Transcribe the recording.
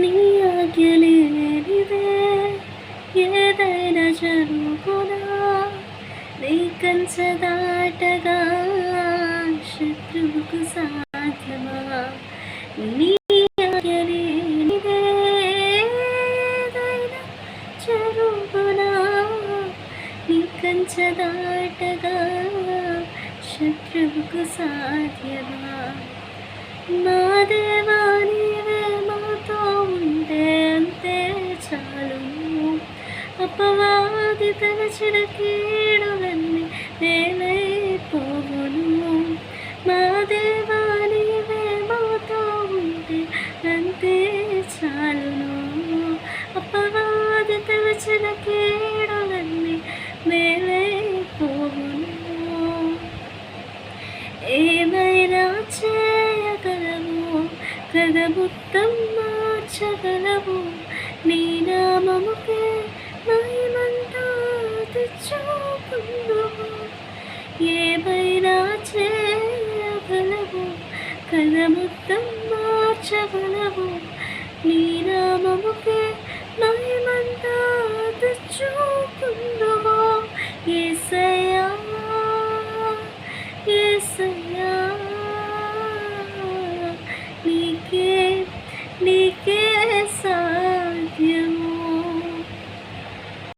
నీ ఆజ్ఞలేనిదే ఏదైనా జరుగునా, నీ కంచె దాటగా శత్రువుకు సాధ్యమా? నీ ఆజ్ఞలేనిదే ఏదైనా జరుగునా, నీ కంచె దాటగా శత్రువుకు సాధ్యమా? నా దేవా నీవే మాతో ఉంటే అంతే చాలును, అపవాది తలచిన కీడులన్నీ నేలైపోవును. మా దేవా నీవే మాతో ఉంటే అంతే చాలును, అపవాది తలచిన కీడులన్నీ నేలైపోవును. ఏమైనా చేయగలవు, కథ మొత్తం మార్చగలవు, నీ నామముకే మహిమంతా తెచ్చుకుందువు. ఏమైనా చేయగలవు, కథ మొత్తం మార్చగలవు, నీ నామముకే మహిమంతా తెచ్చుకుందువు.